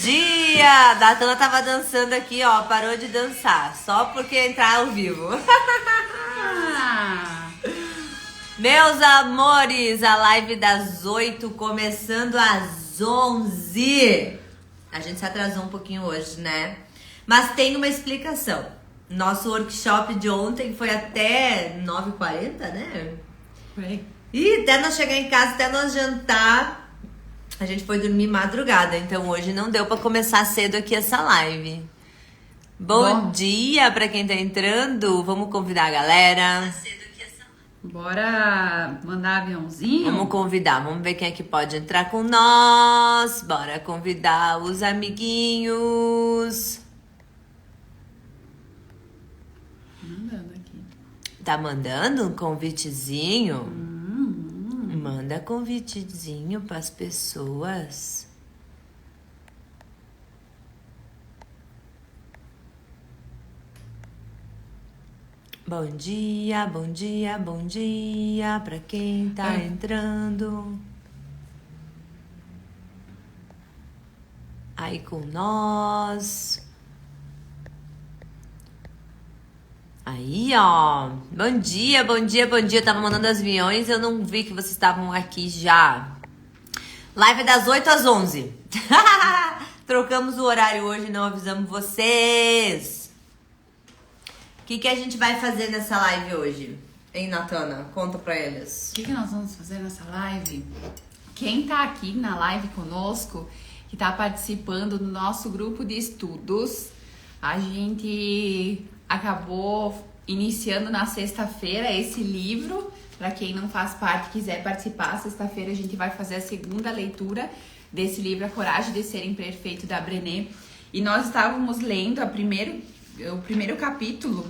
dia! Datana tava dançando aqui, ó. Parou de dançar. Só porque entrar ao vivo. Meus amores, a live das 8 começando às 11. A gente se atrasou um pouquinho hoje, né? Mas tem uma explicação. Nosso workshop de ontem foi até 9h40, né? Foi. E até nós chegar em casa, até nós jantar, a gente foi dormir madrugada. Então hoje não deu pra começar cedo aqui essa live. Bom dia pra quem tá entrando. Vamos convidar a galera. Bora mandar aviãozinho? Vamos convidar, vamos ver quem é que pode entrar com nós. Bora convidar os amiguinhos. Mandando aqui. Tá mandando um convitezinho? Manda convitezinho pras pessoas. Bom dia, bom dia, bom dia pra quem tá entrando aí com nós. Aí, ó. Bom dia, bom dia, bom dia. Eu tava mandando as aviões, eu não vi que vocês estavam aqui já. Live das 8 às 11. Trocamos o horário hoje, não avisamos vocês. O que a gente vai fazer nessa live hoje? Hein, Natana? Conta pra eles. O que nós vamos fazer nessa live? Quem tá aqui na live conosco, que tá participando do nosso grupo de estudos, a gente acabou iniciando na sexta-feira esse livro. Para quem não faz parte e quiser participar, sexta-feira a gente vai fazer a segunda leitura desse livro, A Coragem de Ser Imperfeito, da Brené. E nós estávamos lendo o primeiro capítulo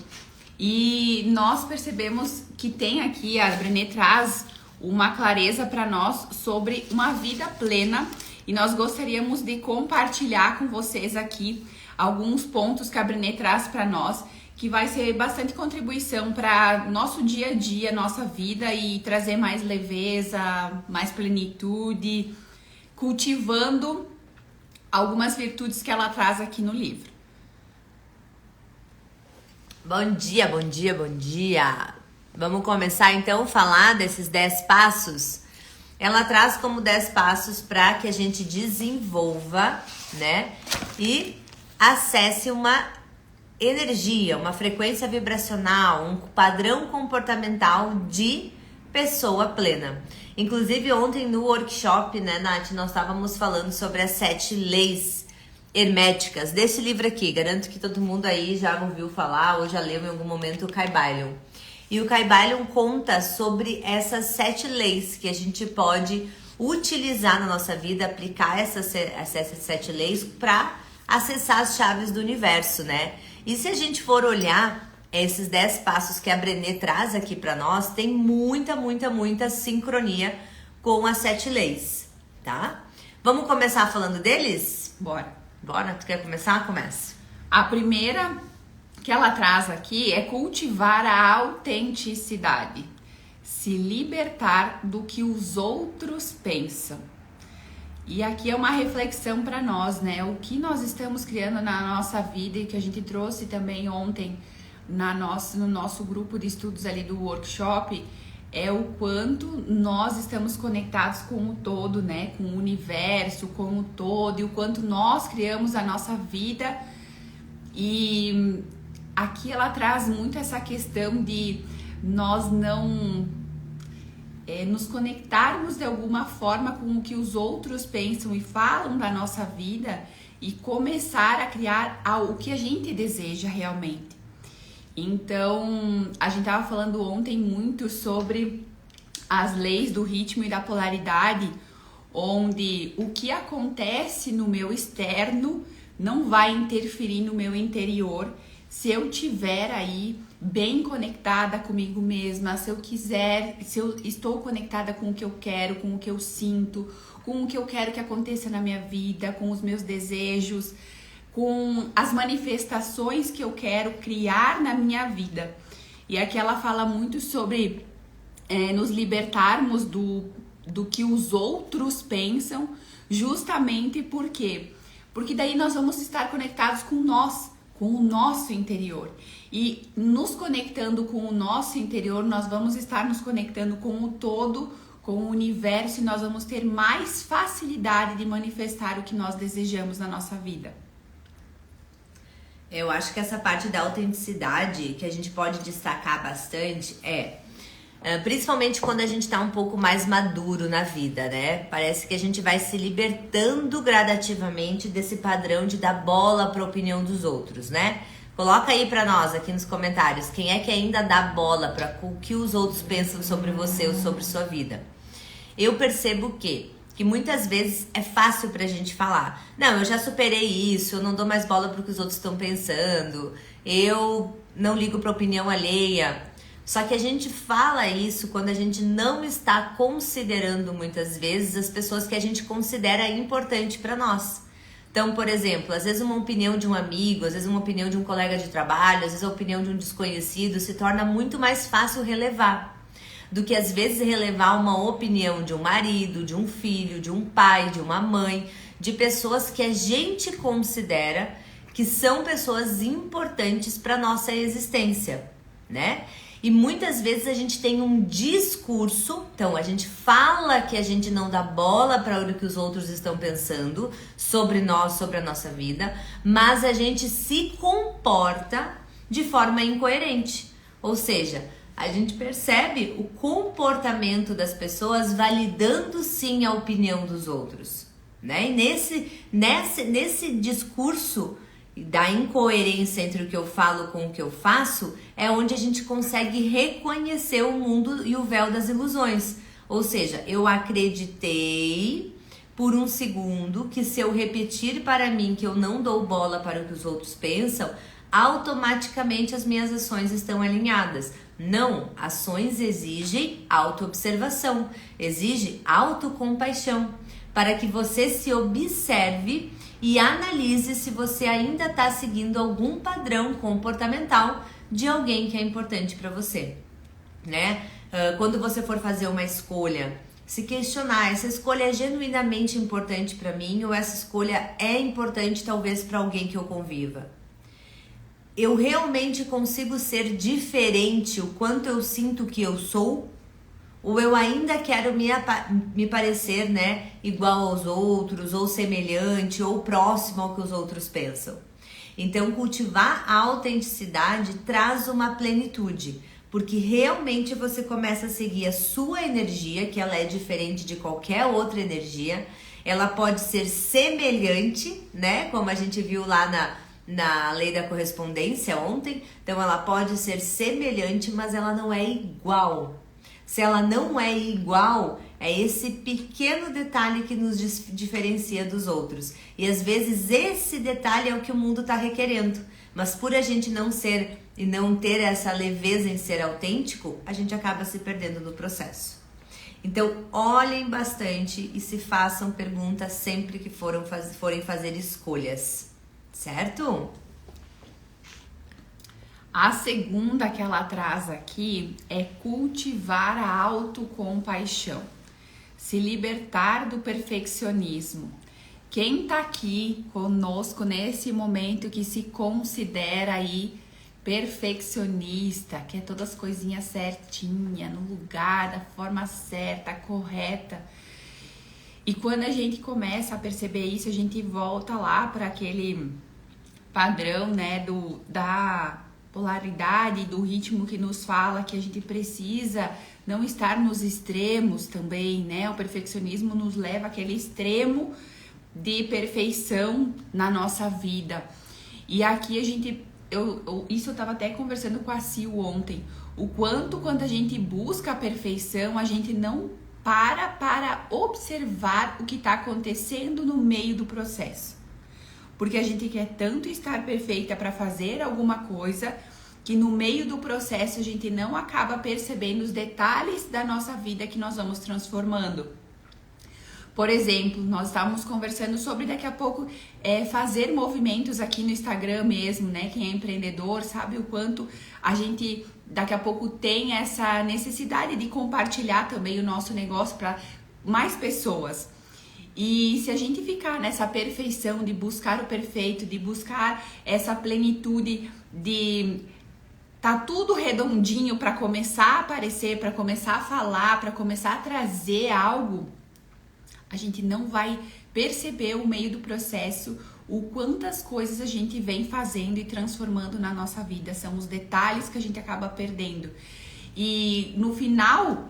e nós percebemos que tem aqui, a Brené traz uma clareza para nós sobre uma vida plena, e nós gostaríamos de compartilhar com vocês aqui alguns pontos que a Brené traz para nós, que vai ser bastante contribuição para nosso dia a dia, nossa vida, e trazer mais leveza, mais plenitude, cultivando algumas virtudes que ela traz aqui no livro. Bom dia, bom dia, bom dia. Vamos começar então a falar desses 10 passos. Ela traz como 10 passos para que a gente desenvolva, né? E acesse uma energia, uma frequência vibracional, um padrão comportamental de pessoa plena. Inclusive ontem no workshop, né, Nath, nós estávamos falando sobre as 7 leis herméticas desse livro aqui. Garanto que todo mundo aí já ouviu falar ou já leu em algum momento o Kybalion. E o Kybalion conta sobre essas 7 leis que a gente pode utilizar na nossa vida, aplicar essas 7 leis para acessar as chaves do universo, né? E se a gente for olhar esses 10 passos que a Brené traz aqui para nós, tem muita sincronia com as 7 leis, tá? Vamos começar falando deles? Bora. Bora? Tu quer começar? Começa. A primeira que ela traz aqui é cultivar a autenticidade, se libertar do que os outros pensam. E aqui é uma reflexão para nós, né? O que nós estamos criando na nossa vida, e que a gente trouxe também ontem no nosso grupo de estudos ali do workshop, é o quanto nós estamos conectados com o todo, né? Com o universo, com o todo, e o quanto nós criamos a nossa vida. E aqui ela traz muito essa questão de nós não nos conectarmos de alguma forma com o que os outros pensam e falam da nossa vida, e começar a criar o que a gente deseja realmente. Então, a gente estava falando ontem muito sobre as leis do ritmo e da polaridade, onde o que acontece no meu externo não vai interferir no meu interior, se eu tiver aí bem conectada comigo mesma, se eu estou conectada com o que eu quero, com o que eu sinto, com o que eu quero que aconteça na minha vida, com os meus desejos, com as manifestações que eu quero criar na minha vida. E aqui ela fala muito sobre nos libertarmos do que os outros pensam, justamente porque Porque daí nós vamos estar conectados com nós, com o nosso interior. E nos conectando com o nosso interior, nós vamos estar nos conectando com o todo, com o universo, e nós vamos ter mais facilidade de manifestar o que nós desejamos na nossa vida. Eu acho que essa parte da autenticidade que a gente pode destacar bastante principalmente quando a gente tá um pouco mais maduro na vida, né? Parece que a gente vai se libertando gradativamente desse padrão de dar bola pra opinião dos outros, né? Coloca aí pra nós aqui nos comentários quem é que ainda dá bola para o que os outros pensam sobre você ou sobre sua vida. Eu percebo que muitas vezes é fácil pra gente falar: não, eu já superei isso, eu não dou mais bola pro que os outros estão pensando, eu não ligo pra opinião alheia. Só que a gente fala isso quando a gente não está considerando muitas vezes as pessoas que a gente considera importante pra nós. Então, por exemplo, às vezes uma opinião de um amigo, às vezes uma opinião de um colega de trabalho, às vezes a opinião de um desconhecido se torna muito mais fácil relevar do que às vezes relevar uma opinião de um marido, de um filho, de um pai, de uma mãe, de pessoas que a gente considera que são pessoas importantes para nossa existência, né? E muitas vezes a gente tem um discurso, então a gente fala que a gente não dá bola para o que os outros estão pensando sobre nós, sobre a nossa vida, mas a gente se comporta de forma incoerente. Ou seja, a gente percebe o comportamento das pessoas validando sim a opinião dos outros, né? E nesse discurso da incoerência entre o que eu falo com o que eu faço, é onde a gente consegue reconhecer o mundo e o véu das ilusões. Ou seja, eu acreditei por um segundo que se eu repetir para mim que eu não dou bola para o que os outros pensam, automaticamente as minhas ações estão alinhadas. Não, ações exigem autoobservação, exige autocompaixão, para que você se observe e analise se você ainda está seguindo algum padrão comportamental de alguém que é importante para você, né? Quando você for fazer uma escolha, se questionar: essa escolha é genuinamente importante para mim ou essa escolha é importante talvez para alguém que eu conviva? Eu realmente consigo ser diferente o quanto eu sinto que eu sou? Ou eu ainda quero me parecer, né, igual aos outros, ou semelhante, ou próximo ao que os outros pensam? Então, cultivar a autenticidade traz uma plenitude, porque realmente você começa a seguir a sua energia, que ela é diferente de qualquer outra energia. Ela pode ser semelhante, né, como a gente viu lá na lei da correspondência ontem. Então, ela pode ser semelhante, mas ela não é igual. Se ela não é igual, é esse pequeno detalhe que nos diferencia dos outros. E às vezes esse detalhe é o que o mundo está requerendo. Mas por a gente não ser e não ter essa leveza em ser autêntico, a gente acaba se perdendo no processo. Então, olhem bastante e se façam perguntas sempre que forem fazer escolhas, certo? A segunda que ela traz aqui é cultivar a autocompaixão, se libertar do perfeccionismo. Quem tá aqui conosco nesse momento que se considera aí perfeccionista, quer todas as coisinhas certinhas, no lugar, da forma certa, correta. E quando a gente começa a perceber isso, a gente volta lá para aquele padrão, né, da polaridade, do ritmo que nos fala que a gente precisa não estar nos extremos também, né? O perfeccionismo nos leva àquele extremo de perfeição na nossa vida. E aqui a gente, isso eu tava até conversando com a Sil ontem, o quanto quando a gente busca a perfeição, a gente não para observar o que está acontecendo no meio do processo. Porque a gente quer tanto estar perfeita para fazer alguma coisa que no meio do processo a gente não acaba percebendo os detalhes da nossa vida que nós vamos transformando. Por exemplo, nós estávamos conversando sobre daqui a pouco fazer movimentos aqui no Instagram mesmo, né? Quem é empreendedor sabe o quanto a gente daqui a pouco tem essa necessidade de compartilhar também o nosso negócio para mais pessoas. E se a gente ficar nessa perfeição de buscar o perfeito, de buscar essa plenitude, de tá tudo redondinho para começar a aparecer, para começar a falar, para começar a trazer algo, a gente não vai perceber o meio do processo, o quantas coisas a gente vem fazendo e transformando na nossa vida. São os detalhes que a gente acaba perdendo. E no final,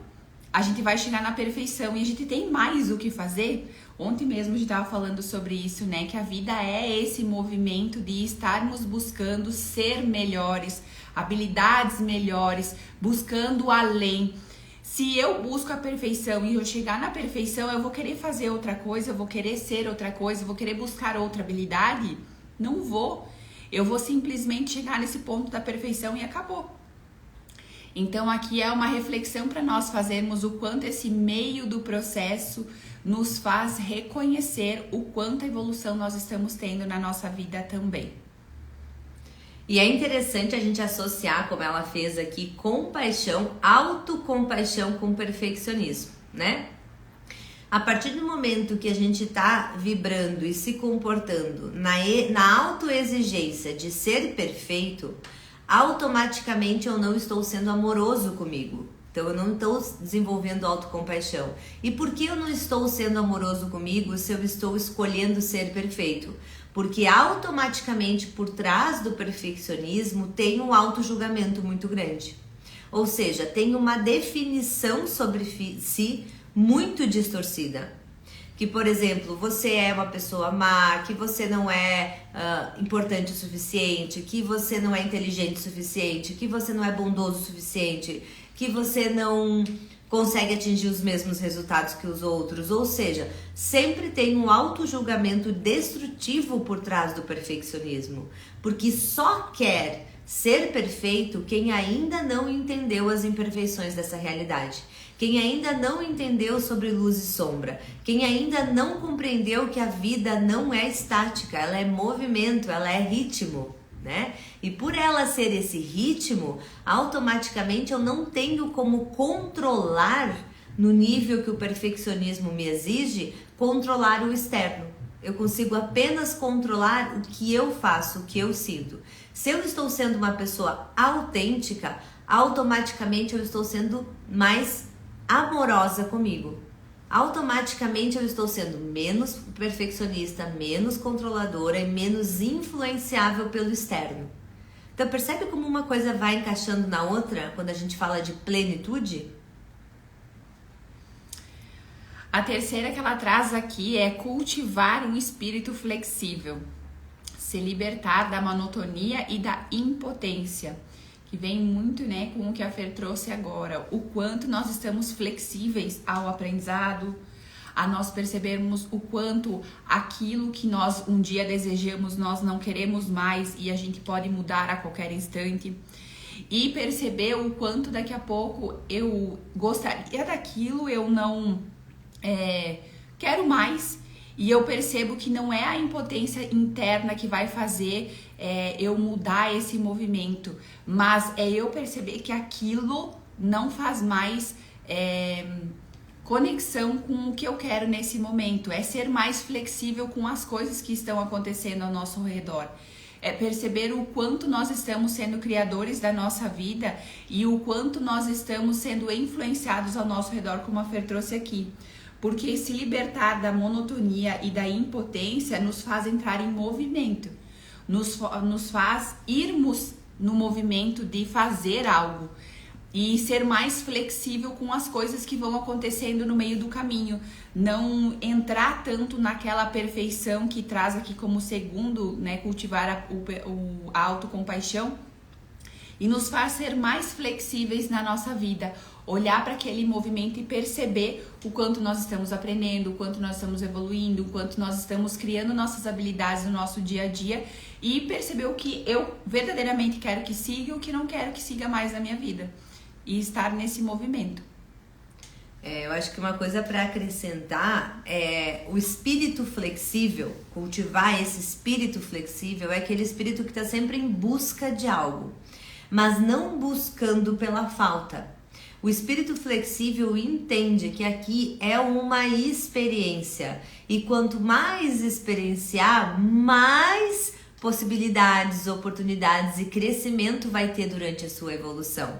a gente vai chegar na perfeição e a gente tem mais o que fazer. Ontem mesmo a gente estava falando sobre isso, né? Que a vida é esse movimento de estarmos buscando ser melhores, habilidades melhores, buscando além. Se eu busco a perfeição e eu chegar na perfeição, eu vou querer fazer outra coisa, eu vou querer ser outra coisa, eu vou querer buscar outra habilidade? Não vou. Eu vou simplesmente chegar nesse ponto da perfeição e acabou. Então aqui é uma reflexão para nós fazermos o quanto esse meio do processo nos faz reconhecer o quanto a evolução nós estamos tendo na nossa vida também. E é interessante a gente associar, como ela fez aqui, compaixão, autocompaixão com perfeccionismo, né? A partir do momento que a gente tá vibrando e se comportando na autoexigência de ser perfeito, automaticamente eu não estou sendo amoroso comigo. Então eu não estou desenvolvendo autocompaixão. E por que eu não estou sendo amoroso comigo se eu estou escolhendo ser perfeito? Porque automaticamente por trás do perfeccionismo tem um autojulgamento muito grande. Ou seja, tem uma definição sobre si muito distorcida. Que, por exemplo, você é uma pessoa má, que você não é importante o suficiente, que você não é inteligente o suficiente, que você não é bondoso o suficiente, que você não consegue atingir os mesmos resultados que os outros. Ou seja, sempre tem um autojulgamento destrutivo por trás do perfeccionismo, porque só quer ser perfeito quem ainda não entendeu as imperfeições dessa realidade, quem ainda não entendeu sobre luz e sombra, quem ainda não compreendeu que a vida não é estática, ela é movimento, ela é ritmo, né? E por ela ser esse ritmo, automaticamente eu não tenho como controlar no nível que o perfeccionismo me exige, controlar o externo. Eu consigo apenas controlar o que eu faço, o que eu sinto. Se eu estou sendo uma pessoa autêntica, automaticamente eu estou sendo mais amorosa comigo. Automaticamente eu estou sendo menos perfeccionista, menos controladora e menos influenciável pelo externo. Então percebe como uma coisa vai encaixando na outra quando a gente fala de plenitude? A terceira que ela traz aqui é cultivar um espírito flexível, se libertar da monotonia e da impotência, que vem muito, né, com o que a Fer trouxe agora, o quanto nós estamos flexíveis ao aprendizado, a nós percebermos o quanto aquilo que nós um dia desejamos, nós não queremos mais e a gente pode mudar a qualquer instante. E perceber o quanto daqui a pouco eu gostaria daquilo, eu não quero mais. E eu percebo que não é a impotência interna que vai fazer eu mudar esse movimento, mas é eu perceber que aquilo não faz mais conexão com o que eu quero nesse momento. É ser mais flexível com as coisas que estão acontecendo ao nosso redor. É perceber o quanto nós estamos sendo criadores da nossa vida e o quanto nós estamos sendo influenciados ao nosso redor, como a Fer trouxe aqui. Porque se libertar da monotonia e da impotência nos faz entrar em movimento, nos faz irmos no movimento de fazer algo e ser mais flexível com as coisas que vão acontecendo no meio do caminho. Não entrar tanto naquela perfeição que traz aqui como segundo, né, cultivar a autocompaixão, e nos faz ser mais flexíveis na nossa vida. Olhar para aquele movimento e perceber o quanto nós estamos aprendendo, o quanto nós estamos evoluindo, o quanto nós estamos criando nossas habilidades no nosso dia a dia e perceber o que eu verdadeiramente quero que siga e o que não quero que siga mais na minha vida. E estar nesse movimento. Eu acho que uma coisa para acrescentar é o espírito flexível, cultivar esse espírito flexível é aquele espírito que está sempre em busca de algo, mas não buscando pela falta. O espírito flexível entende que aqui é uma experiência. E quanto mais experienciar, mais possibilidades, oportunidades e crescimento vai ter durante a sua evolução.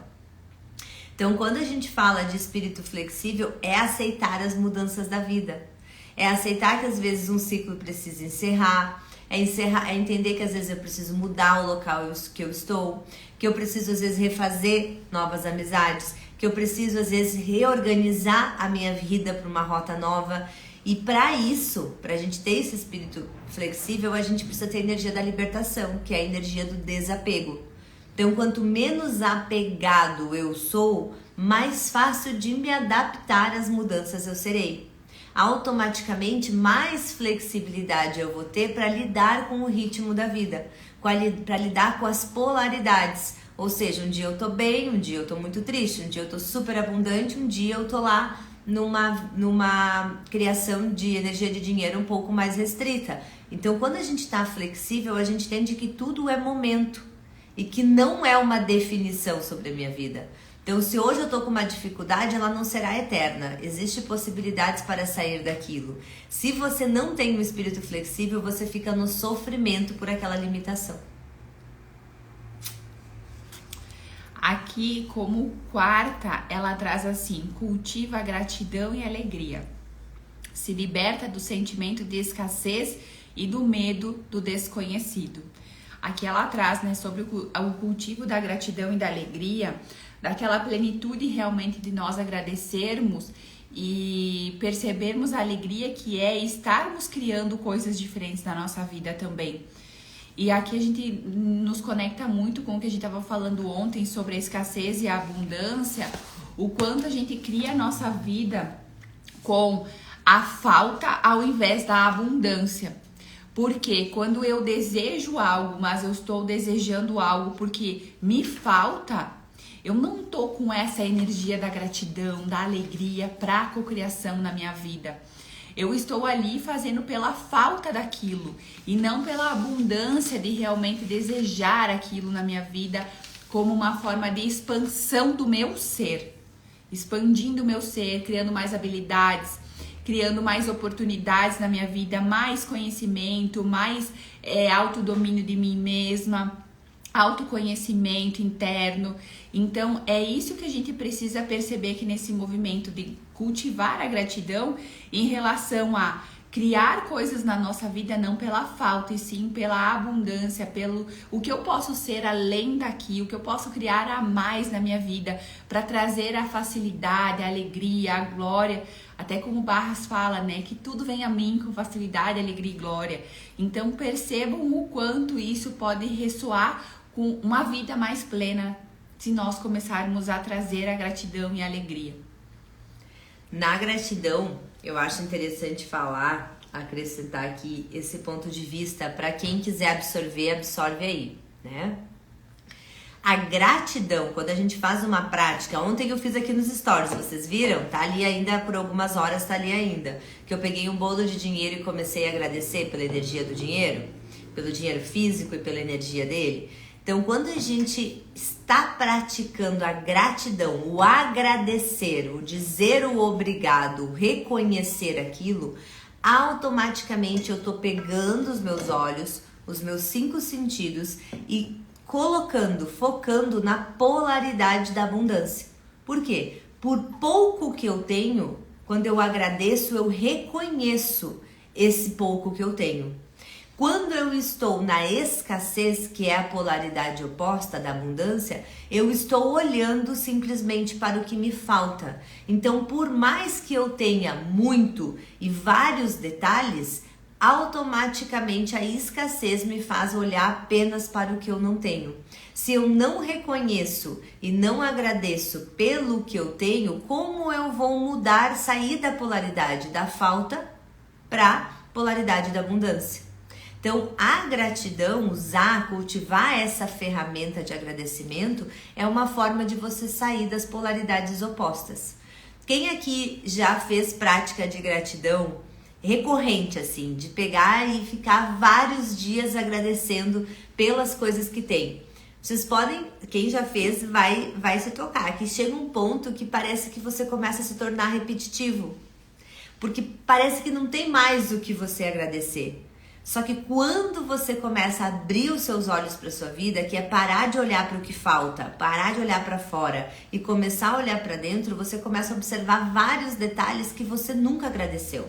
Então, quando a gente fala de espírito flexível, é aceitar as mudanças da vida. É aceitar que às vezes um ciclo precisa encerrar, é entender que às vezes eu preciso mudar o local que eu estou, que eu preciso às vezes refazer novas amizades, que eu preciso às vezes reorganizar a minha vida para uma rota nova. E para isso, para a gente ter esse espírito flexível, a gente precisa ter a energia da libertação, que é a energia do desapego. Então, quanto menos apegado eu sou, mais fácil de me adaptar às mudanças eu serei. Automaticamente, mais flexibilidade eu vou ter para lidar com o ritmo da vida, para lidar com as polaridades. Ou seja, um dia eu tô bem, um dia eu tô muito triste, um dia eu tô super abundante, um dia eu tô lá numa criação de energia de dinheiro um pouco mais restrita. Então, quando a gente tá flexível, a gente entende que tudo é momento e que não é uma definição sobre a minha vida. Então, se hoje eu tô com uma dificuldade, ela não será eterna. Existem possibilidades para sair daquilo. Se você não tem um espírito flexível, você fica no sofrimento por aquela limitação. Aqui, como quarta, ela traz assim: cultiva a gratidão e alegria. Se liberta do sentimento de escassez e do medo do desconhecido. Aqui ela traz, né, sobre o cultivo da gratidão e da alegria, daquela plenitude realmente de nós agradecermos e percebermos a alegria que é estarmos criando coisas diferentes na nossa vida também. E aqui a gente nos conecta muito com o que a gente estava falando ontem sobre a escassez e a abundância, o quanto a gente cria a nossa vida com a falta ao invés da abundância. Porque quando eu desejo algo, mas eu estou desejando algo porque me falta, eu não tô com essa energia da gratidão, da alegria para a cocriação na minha vida. Eu estou ali fazendo pela falta daquilo e não pela abundância de realmente desejar aquilo na minha vida como uma forma de expansão do meu ser. Expandindo o meu ser, criando mais habilidades, criando mais oportunidades na minha vida, mais conhecimento, mais autodomínio de mim mesma, autoconhecimento interno. Então é isso que a gente precisa perceber aqui nesse movimento de cultivar a gratidão em relação a criar coisas na nossa vida não pela falta, e sim pela abundância, pelo o que eu posso ser além daqui, o que eu posso criar a mais na minha vida, para trazer a facilidade, a alegria, a glória, até como Barras fala, né, que tudo vem a mim com facilidade, alegria e glória. Então percebam o quanto isso pode ressoar com uma vida mais plena se nós começarmos a trazer a gratidão e a alegria. Na gratidão, eu acho interessante falar, acrescentar aqui esse ponto de vista para quem quiser absorver, absorve aí, né? A gratidão, quando a gente faz uma prática, ontem eu fiz aqui nos stories, vocês viram? Tá ali ainda, por algumas horas tá ali ainda, que eu peguei um bolo de dinheiro e comecei a agradecer pela energia do dinheiro, pelo dinheiro físico e pela energia dele. Então, quando a gente está praticando a gratidão, o agradecer, o dizer o obrigado, o reconhecer aquilo, automaticamente eu estou pegando os meus olhos, os meus 5 sentidos e colocando, focando na polaridade da abundância. Por quê? Por pouco que eu tenho, quando eu agradeço, eu reconheço esse pouco que eu tenho. Quando eu estou na escassez, que é a polaridade oposta da abundância, eu estou olhando simplesmente para o que me falta. Então, por mais que eu tenha muito e vários detalhes, automaticamente a escassez me faz olhar apenas para o que eu não tenho. Se eu não reconheço e não agradeço pelo que eu tenho, como eu vou mudar, sair da polaridade da falta para a polaridade da abundância? Então, a gratidão, cultivar essa ferramenta de agradecimento é uma forma de você sair das polaridades opostas. Quem aqui já fez prática de gratidão recorrente, assim, de pegar e ficar vários dias agradecendo pelas coisas que tem? Vocês podem, quem já fez vai se tocar, que chega um ponto que parece que você começa a se tornar repetitivo. Porque parece que não tem mais o que você agradecer. Só que quando você começa a abrir os seus olhos para sua vida, que é parar de olhar para o que falta, parar de olhar para fora e começar a olhar para dentro, você começa a observar vários detalhes que você nunca agradeceu.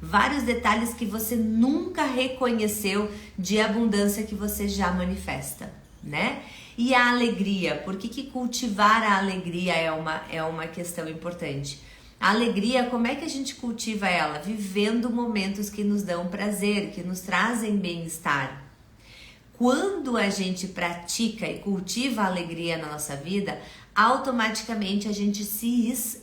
Vários detalhes que você nunca reconheceu de abundância que você já manifesta, né? E a alegria, por que cultivar a alegria é uma questão importante? A alegria, como é que a gente cultiva ela? Vivendo momentos que nos dão prazer, que nos trazem bem-estar. Quando a gente pratica e cultiva a alegria na nossa vida, automaticamente a gente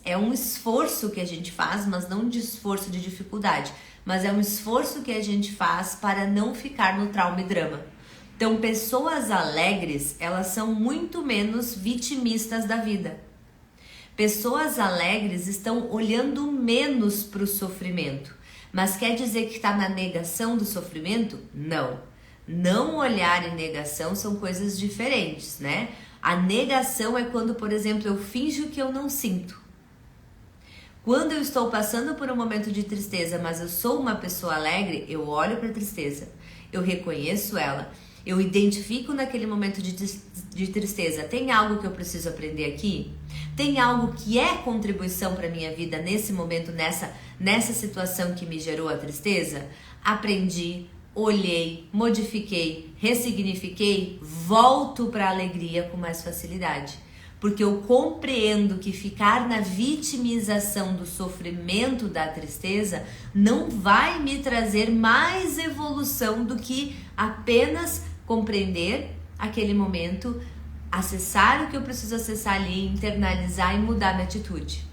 é um esforço que a gente faz, mas não de esforço de dificuldade, mas é um esforço que a gente faz para não ficar no trauma e drama. Então, pessoas alegres, elas são muito menos vitimistas da vida. Pessoas alegres estão olhando menos para o sofrimento. Mas quer dizer que está na negação do sofrimento? Não. Não olhar e negação são coisas diferentes, né? A negação é quando, por exemplo, eu finjo que eu não sinto. Quando eu estou passando por um momento de tristeza, mas eu sou uma pessoa alegre, eu olho para a tristeza, eu reconheço ela, eu identifico naquele momento de tristeza, tem algo que eu preciso aprender aqui? Tem algo que é contribuição para minha vida nesse momento, nessa situação que me gerou a tristeza? Aprendi, olhei, modifiquei, ressignifiquei, volto para a alegria com mais facilidade. Porque eu compreendo que ficar na vitimização do sofrimento da tristeza não vai me trazer mais evolução do que apenas compreender aquele momento, acessar o que eu preciso acessar ali, internalizar e mudar minha atitude.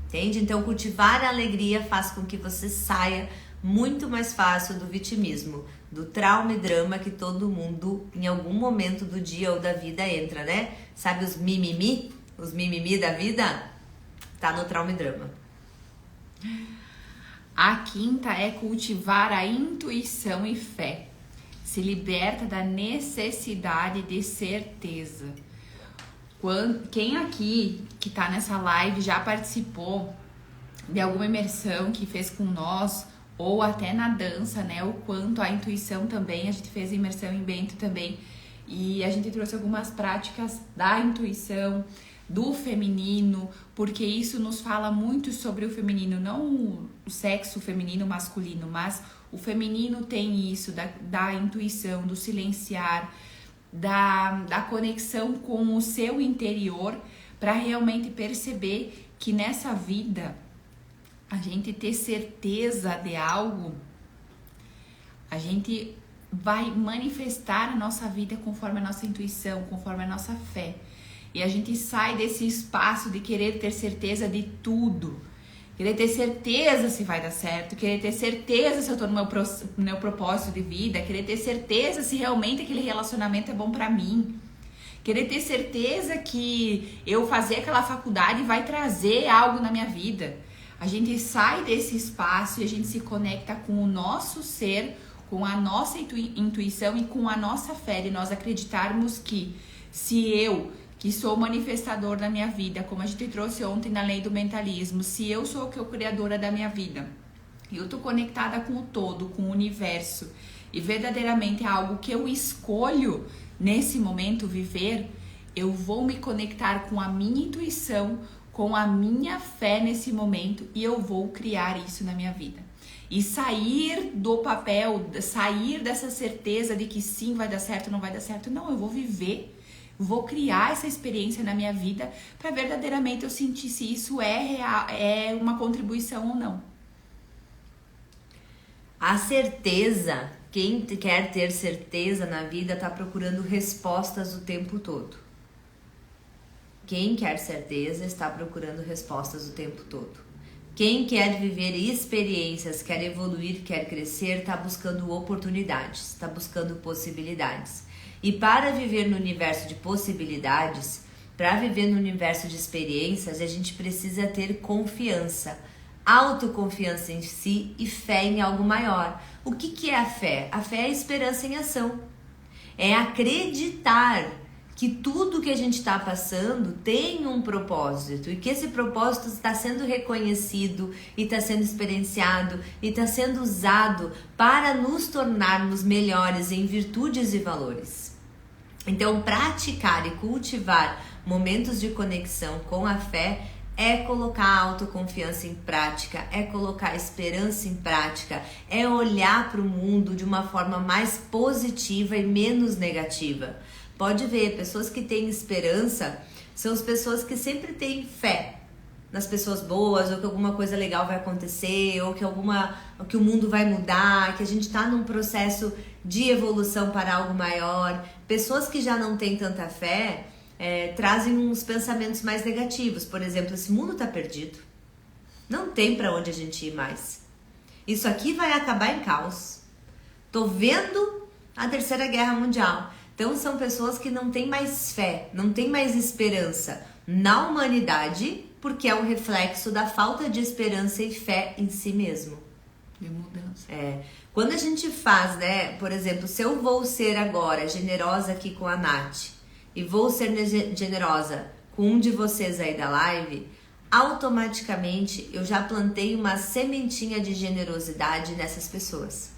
Entende? Então, cultivar a alegria faz com que você saia muito mais fácil do vitimismo, do trauma e drama que todo mundo, em algum momento do dia ou da vida, entra, né? Sabe os mimimi? Os mimimi da vida? Tá no trauma e drama. A quinta é cultivar a intuição e fé. Se liberta da necessidade de certeza. Quem aqui que tá nessa live já participou de alguma imersão que fez com nós, ou até na dança, né? O quanto a intuição também, a gente fez imersão em Bento também, e a gente trouxe algumas práticas da intuição, do feminino, porque isso nos fala muito sobre o feminino, não o sexo feminino masculino, mas o feminino tem isso, da intuição, do silenciar, da conexão com o seu interior, para realmente perceber que nessa vida, a gente ter certeza de algo, a gente vai manifestar a nossa vida conforme a nossa intuição, conforme a nossa fé. E a gente sai desse espaço de querer ter certeza de tudo. Querer ter certeza se vai dar certo, querer ter certeza se eu tô no meu propósito de vida, querer ter certeza se realmente aquele relacionamento é bom pra mim. Querer ter certeza que eu fazer aquela faculdade vai trazer algo na minha vida. A gente sai desse espaço e a gente se conecta com o nosso ser, com a nossa intuição e com a nossa fé, de nós acreditarmos que se eu, que sou manifestador da minha vida, como a gente trouxe ontem na lei do mentalismo, se eu sou a criadora da minha vida, eu tô conectada com o todo, com o universo, e verdadeiramente é algo que eu escolho nesse momento viver, eu vou me conectar com a minha intuição, com a minha fé nesse momento, e eu vou criar isso na minha vida. E sair do papel, sair dessa certeza de que sim, vai dar certo, não vai dar certo. Não, eu vou viver, vou criar essa experiência na minha vida para verdadeiramente eu sentir se isso é real, é uma contribuição ou não. A certeza, quem quer ter certeza na vida está procurando respostas o tempo todo. Quem quer certeza está procurando respostas o tempo todo. Quem quer viver experiências, quer evoluir, quer crescer, está buscando oportunidades, está buscando possibilidades. E para viver no universo de possibilidades, para viver no universo de experiências, a gente precisa ter confiança, autoconfiança em si e fé em algo maior. O que é a fé? A fé é a esperança em ação. É acreditar que tudo que a gente está passando tem um propósito e que esse propósito está sendo reconhecido e está sendo experienciado e está sendo usado para nos tornarmos melhores em virtudes e valores. Então, praticar e cultivar momentos de conexão com a fé é colocar a autoconfiança em prática, é colocar a esperança em prática, é olhar para o mundo de uma forma mais positiva e menos negativa. Pode ver, pessoas que têm esperança são as pessoas que sempre têm fé nas pessoas boas, ou que alguma coisa legal vai acontecer, ou que o mundo vai mudar, que a gente está num processo de evolução para algo maior. Pessoas que já não têm tanta fé trazem uns pensamentos mais negativos. Por exemplo, esse mundo está perdido, não tem para onde a gente ir mais. Isso aqui vai acabar em caos. Tô vendo a Terceira Guerra Mundial. Então são pessoas que não têm mais fé, não têm mais esperança na humanidade, porque é um reflexo da falta de esperança e fé em si mesmo. De mudança. Quando a gente faz, né, por exemplo, se eu vou ser agora generosa aqui com a Nath e vou ser generosa com um de vocês aí da live, automaticamente eu já plantei uma sementinha de generosidade nessas pessoas.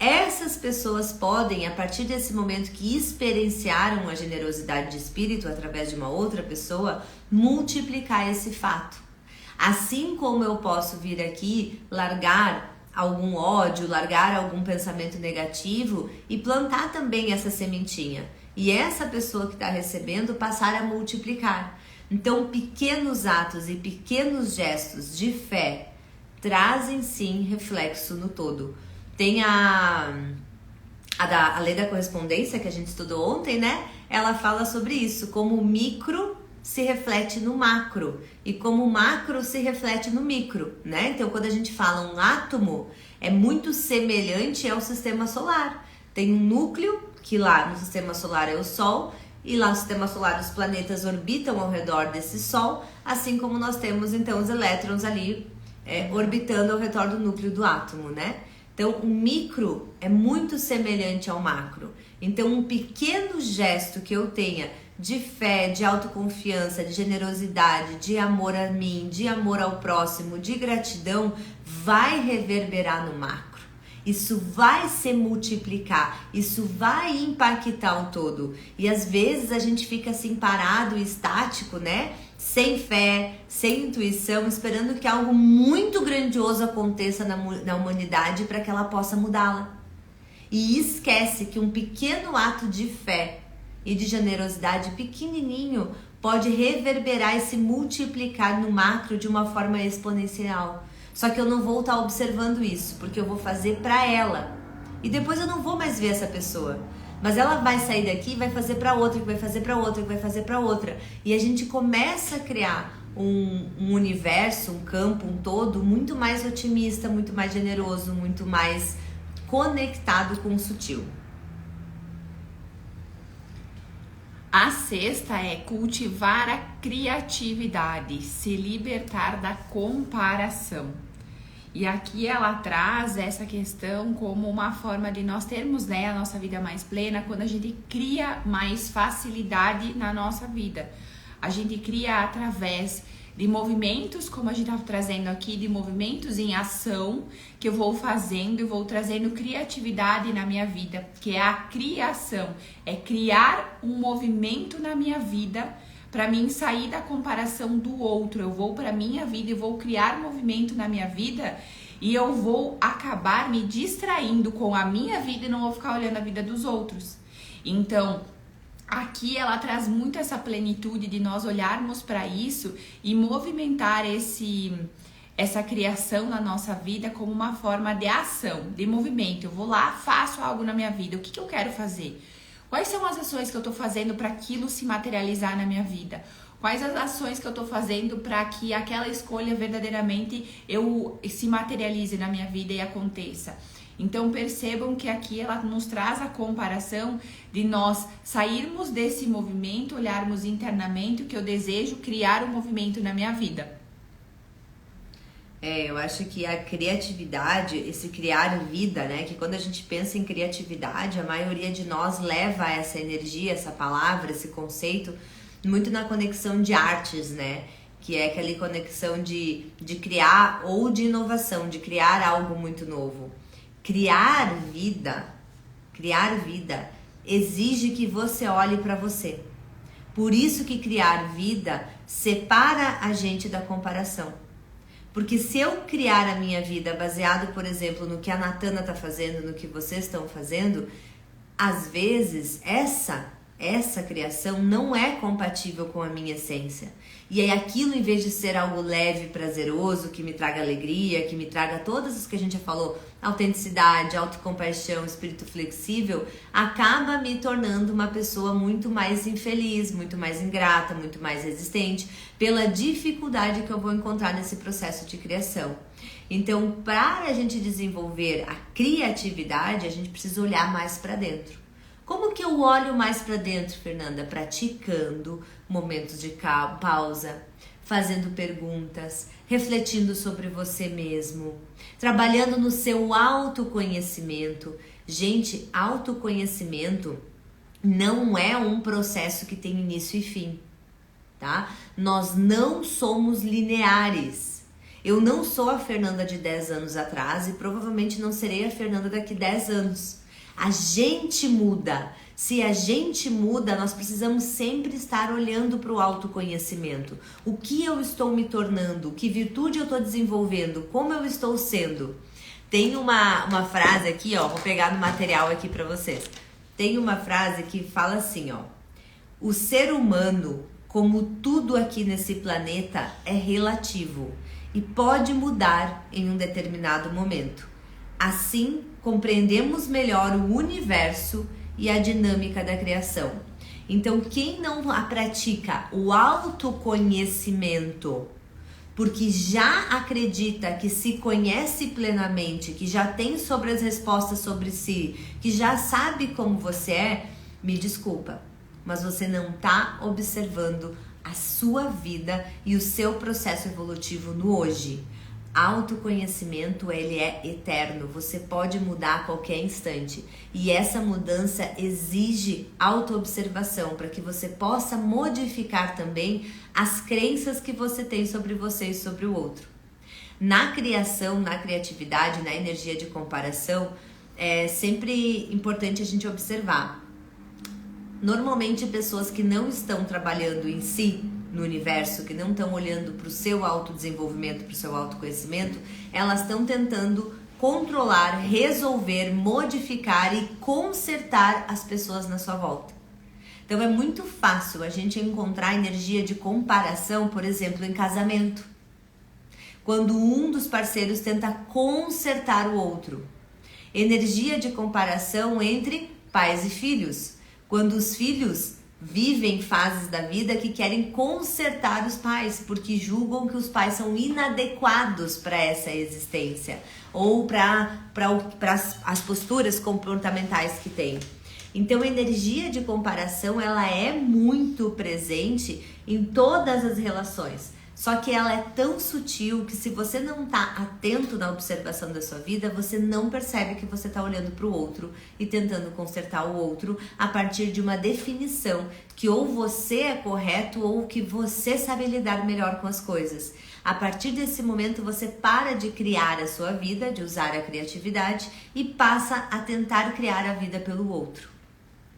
Essas pessoas podem, a partir desse momento que experienciaram a generosidade de espírito através de uma outra pessoa, multiplicar esse fato. Assim como eu posso vir aqui largar algum ódio, largar algum pensamento negativo e plantar também essa sementinha. E essa pessoa que está recebendo passar a multiplicar. Então, pequenos atos e pequenos gestos de fé trazem sim reflexo no todo. Tem a lei da correspondência que a gente estudou ontem, né? Ela fala sobre isso, como o micro se reflete no macro e como o macro se reflete no micro, né? Então, quando a gente fala um átomo, é muito semelhante ao sistema solar. Tem um núcleo, que lá no sistema solar é o Sol, e lá no sistema solar os planetas orbitam ao redor desse Sol, assim como nós temos então os elétrons ali orbitando ao redor do núcleo do átomo, né? Então, o micro é muito semelhante ao macro. Então, um pequeno gesto que eu tenha de fé, de autoconfiança, de generosidade, de amor a mim, de amor ao próximo, de gratidão, vai reverberar no macro. Isso vai se multiplicar, isso vai impactar o todo. E às vezes a gente fica assim parado, estático, né? Sem fé, sem intuição, esperando que algo muito grandioso aconteça na humanidade para que ela possa mudá-la. E esquece que um pequeno ato de fé e de generosidade pequenininho pode reverberar e se multiplicar no macro de uma forma exponencial. Só que eu não vou estar observando isso, porque eu vou fazer para ela. E depois eu não vou mais ver essa pessoa. Mas ela vai sair daqui e vai fazer para outra, que vai fazer para outra, que vai fazer para outra. E a gente começa a criar um universo, um campo, um todo muito mais otimista, muito mais generoso, muito mais conectado com o sutil. A sexta é cultivar a criatividade, se libertar da comparação. E aqui ela traz essa questão como uma forma de nós termos, né, a nossa vida mais plena, quando a gente cria mais facilidade na nossa vida. A gente cria através de movimentos, como a gente está trazendo aqui, de movimentos em ação, que eu vou fazendo e vou trazendo criatividade na minha vida, que é a criação, é criar um movimento na minha vida, para mim sair da comparação do outro. Eu vou para minha vida e vou criar movimento na minha vida e eu vou acabar me distraindo com a minha vida e não vou ficar olhando a vida dos outros. Então, aqui ela traz muito essa plenitude de nós olharmos para isso e movimentar essa criação na nossa vida como uma forma de ação, de movimento. Eu vou lá, faço algo na minha vida. O que eu quero fazer? Quais são as ações que eu estou fazendo para aquilo se materializar na minha vida? Quais as ações que eu estou fazendo para que aquela escolha verdadeiramente se materialize na minha vida e aconteça? Então percebam que aqui ela nos traz a comparação de nós sairmos desse movimento, olharmos internamente o que eu desejo, criar um movimento na minha vida. Eu acho que a criatividade, esse criar vida, né? Que quando a gente pensa em criatividade, a maioria de nós leva essa energia, essa palavra, esse conceito, muito na conexão de artes, né? Que é aquela conexão de criar ou de inovação, de criar algo muito novo. Criar vida exige que você olhe para você. Por isso que criar vida separa a gente da comparação. Porque se eu criar a minha vida baseado, por exemplo, no que a Natana está fazendo, no que vocês estão fazendo, às vezes essa criação não é compatível com a minha essência. E aí aquilo, em vez de ser algo leve, prazeroso, que me traga alegria, que me traga todas as que a gente já falou, autenticidade, autocompaixão, espírito flexível, acaba me tornando uma pessoa muito mais infeliz, muito mais ingrata, muito mais resistente, pela dificuldade que eu vou encontrar nesse processo de criação. Então, para a gente desenvolver a criatividade, a gente precisa olhar mais para dentro. Como que eu olho mais para dentro, Fernanda? Praticando momentos de pausa, fazendo perguntas, refletindo sobre você mesmo, trabalhando no seu autoconhecimento. Gente, autoconhecimento não é um processo que tem início e fim, tá? Nós não somos lineares. Eu não sou a Fernanda de 10 anos atrás e provavelmente não serei a Fernanda daqui 10 anos. A gente muda. Se a gente muda, nós precisamos sempre estar olhando para o autoconhecimento. O que eu estou me tornando? Que virtude eu estou desenvolvendo? Como eu estou sendo? Tem uma frase aqui, ó, vou pegar no material aqui para vocês. Tem uma frase que fala assim, ó: o ser humano, como tudo aqui nesse planeta, é relativo e pode mudar em um determinado momento. Assim, compreendemos melhor o universo e a dinâmica da criação. Então, quem não pratica o autoconhecimento, porque já acredita que se conhece plenamente, que já tem sobre as respostas sobre si, que já sabe como você é, me desculpa, mas você não está observando a sua vida e o seu processo evolutivo no hoje. Autoconhecimento, ele é eterno, você pode mudar a qualquer instante e essa mudança exige autoobservação para que você possa modificar também as crenças que você tem sobre você e sobre o outro. Na criação, na criatividade, na energia de comparação, é sempre importante a gente observar. Normalmente pessoas que não estão trabalhando em si, no universo, que não estão olhando para o seu autodesenvolvimento, para o seu autoconhecimento, elas estão tentando controlar, resolver, modificar e consertar as pessoas na sua volta. Então é muito fácil a gente encontrar energia de comparação, por exemplo, em casamento. Quando um dos parceiros tenta consertar o outro. Energia de comparação entre pais e filhos. Quando os filhos vivem fases da vida que querem consertar os pais, porque julgam que os pais são inadequados para essa existência ou para as posturas comportamentais que têm. Então, a energia de comparação, ela é muito presente em todas as relações. Só que ela é tão sutil que se você não está atento na observação da sua vida, você não percebe que você está olhando para o outro e tentando consertar o outro a partir de uma definição que ou você é correto ou que você sabe lidar melhor com as coisas. A partir desse momento você para de criar a sua vida, de usar a criatividade e passa a tentar criar a vida pelo outro.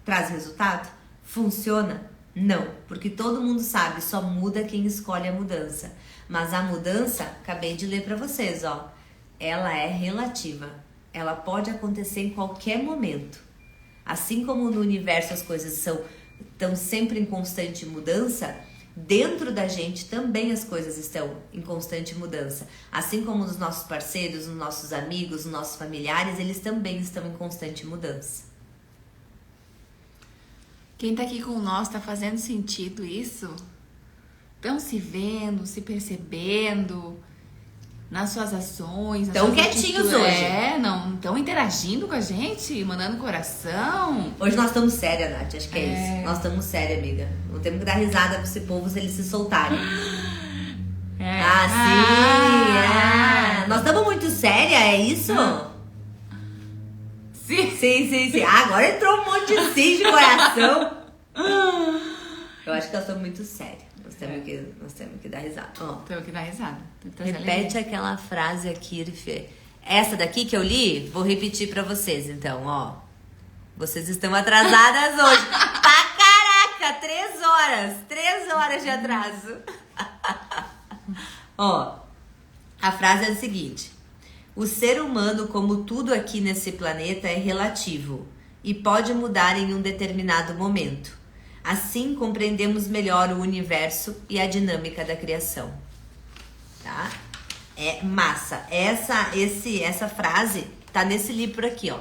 Traz resultado? Funciona? Não, porque todo mundo sabe, só muda quem escolhe a mudança. Mas a mudança, acabei de ler para vocês, ó, ela é relativa. Ela pode acontecer em qualquer momento. Assim como no universo as coisas estão sempre em constante mudança, dentro da gente também as coisas estão em constante mudança. Assim como nos nossos parceiros, nos nossos amigos, nos nossos familiares, eles também estão em constante mudança. Quem tá aqui com nós, tá fazendo sentido isso? Estão se vendo, se percebendo nas suas ações. Estão quietinhos hoje. Não estão interagindo com a gente, mandando coração. Hoje nós estamos sérias, Nath, acho que é isso. Nós estamos sérias, amiga. Não temos que dar risada pra esse povo se eles se soltarem. É. Ah, sim! Nós estamos muito séria, é isso? Sim. Agora entrou um monte de sim de coração. Eu acho que nós estamos muito sérias. Nós temos que dar risada. Temos que dar risada. Repete aquela frase aqui, Fê. Essa daqui que eu li, vou repetir pra vocês, então, ó. Vocês estão atrasadas hoje. Caraca, 3 horas. 3 horas de atraso. Ó, a frase é a seguinte. O ser humano, como tudo aqui nesse planeta, é relativo e pode mudar em um determinado momento. Assim, compreendemos melhor o universo e a dinâmica da criação. Tá? É massa. Essa frase tá nesse livro aqui, ó.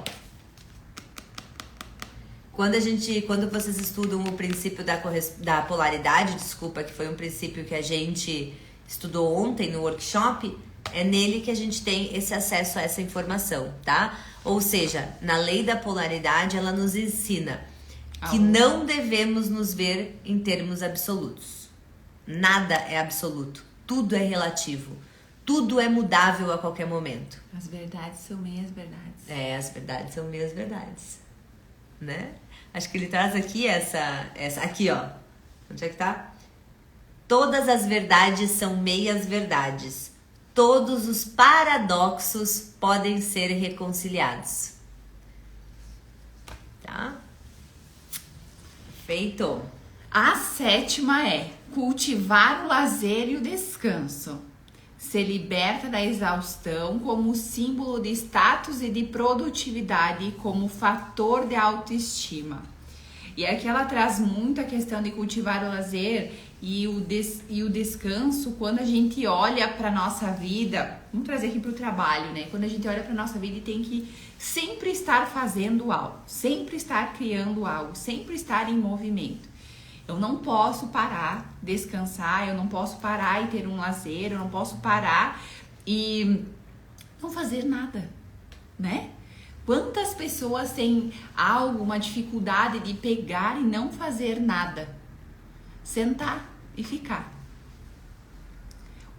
Quando vocês estudam o princípio da polaridade, desculpa, que foi um princípio que a gente estudou ontem no workshop, é nele que a gente tem esse acesso a essa informação, tá? Ou seja, na lei da polaridade, ela nos ensina que não devemos nos ver em termos absolutos. Nada é absoluto. Tudo é relativo. Tudo é mudável a qualquer momento. As verdades são meias verdades. As verdades são meias verdades. Né? Acho que ele traz aqui essa aqui, ó. Onde é que tá? Todas as verdades são meias verdades. Todos os paradoxos podem ser reconciliados. Tá? Feito. A 7ª é cultivar o lazer e o descanso. Se liberta da exaustão como símbolo de status e de produtividade como fator de autoestima. E aqui ela traz muito a questão de cultivar o lazer e o descanso quando a gente olha para nossa vida. Vamos trazer aqui para o trabalho, né? Quando a gente olha para nossa vida e tem que sempre estar fazendo algo, sempre estar criando algo, sempre estar em movimento. Eu não posso parar, descansar, eu não posso parar e ter um lazer, eu não posso parar e não fazer nada, né? Quantas pessoas têm algo, uma dificuldade de pegar e não fazer nada? Sentar e ficar.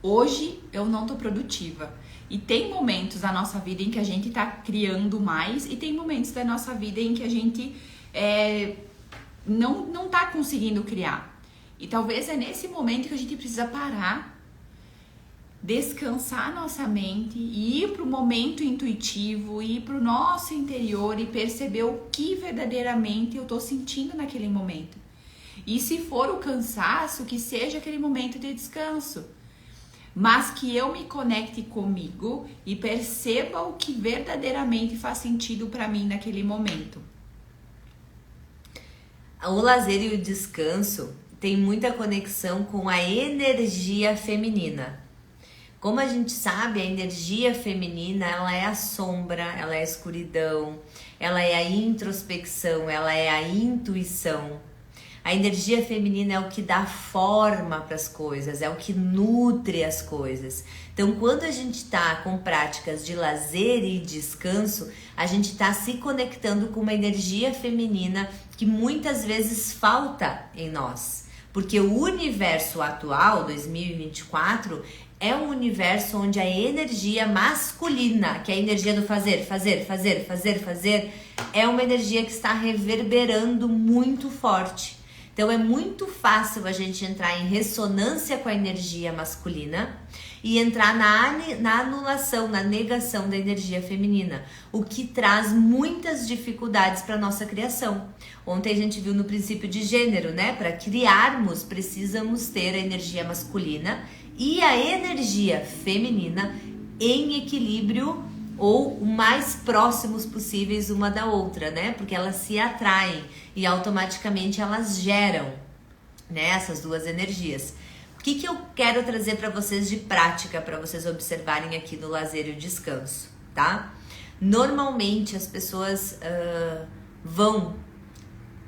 Hoje eu não tô produtiva. E tem momentos da nossa vida em que a gente tá criando mais e tem momentos da nossa vida em que a gente não tá conseguindo criar. E talvez é nesse momento que a gente precisa parar, descansar nossa mente e ir pro momento intuitivo, ir pro nosso interior e perceber o que verdadeiramente eu tô sentindo naquele momento. E se for o cansaço, que seja aquele momento de descanso, mas que eu me conecte comigo e perceba o que verdadeiramente faz sentido para mim naquele momento. O lazer e o descanso tem muita conexão com a energia feminina. Como a gente sabe, a energia feminina, ela é a sombra, ela é a escuridão, ela é a introspecção, ela é a intuição. A energia feminina é o que dá forma para as coisas, é o que nutre as coisas. Então, quando a gente está com práticas de lazer e descanso, a gente está se conectando com uma energia feminina que muitas vezes falta em nós. Porque o universo atual, 2024, é um universo onde a energia masculina, que é a energia do fazer, é uma energia que está reverberando muito forte. Então é muito fácil a gente entrar em ressonância com a energia masculina e entrar na anulação, na negação da energia feminina, o que traz muitas dificuldades para a nossa criação. Ontem a gente viu no princípio de gênero, né? Para criarmos, precisamos ter a energia masculina e a energia feminina em equilíbrio ou o mais próximos possíveis uma da outra, né? Porque elas se atraem e automaticamente elas geram, né, essas duas energias. O que eu quero trazer para vocês de prática para vocês observarem aqui no lazer e o descanso, tá? Normalmente as pessoas vão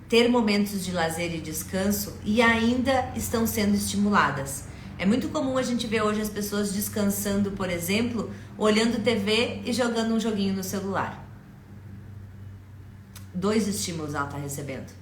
ter momentos de lazer e descanso e ainda estão sendo estimuladas. É muito comum a gente ver hoje as pessoas descansando, por exemplo, olhando TV e jogando um joguinho no celular. 2 estímulos ela está recebendo.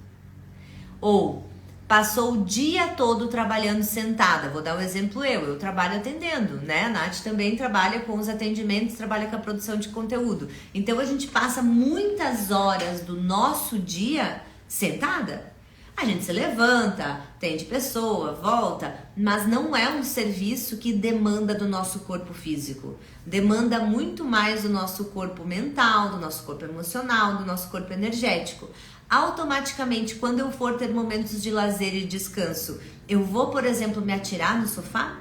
Ou passou o dia todo trabalhando sentada. Vou dar um exemplo eu trabalho atendendo, né? A Nath também trabalha com os atendimentos, trabalha com a produção de conteúdo. Então a gente passa muitas horas do nosso dia sentada. A gente se levanta, atende pessoa, volta, mas não é um serviço que demanda do nosso corpo físico. Demanda muito mais do nosso corpo mental, do nosso corpo emocional, do nosso corpo energético. Automaticamente, quando eu for ter momentos de lazer e descanso, eu vou, por exemplo, me atirar no sofá?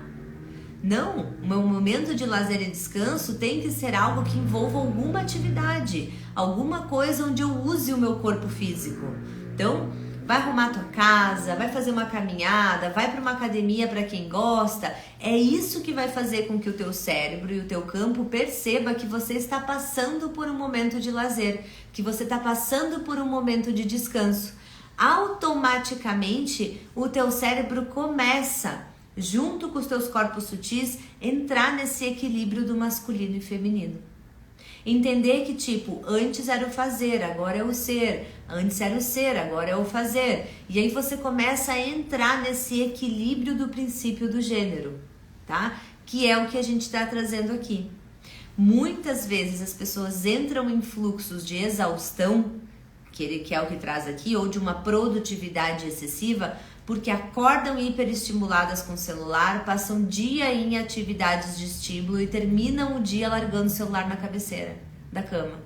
Não, o meu momento de lazer e descanso tem que ser algo que envolva alguma atividade, alguma coisa onde eu use o meu corpo físico. Então, vai arrumar a tua casa, vai fazer uma caminhada, vai para uma academia para quem gosta. É isso que vai fazer com que o teu cérebro e o teu campo perceba que você está passando por um momento de lazer, que você está passando por um momento de descanso. Automaticamente, o teu cérebro começa, junto com os teus corpos sutis, entrar nesse equilíbrio do masculino e feminino. Entender que, tipo, antes era o fazer, agora é o ser. Antes era o ser, agora é o fazer. E aí você começa a entrar nesse equilíbrio do princípio do gênero, tá? Que é o que a gente está trazendo aqui. Muitas vezes as pessoas entram em fluxos de exaustão, que é o que traz aqui, ou de uma produtividade excessiva, porque acordam hiperestimuladas com o celular, passam dia em atividades de estímulo e terminam o dia largando o celular na cabeceira da cama.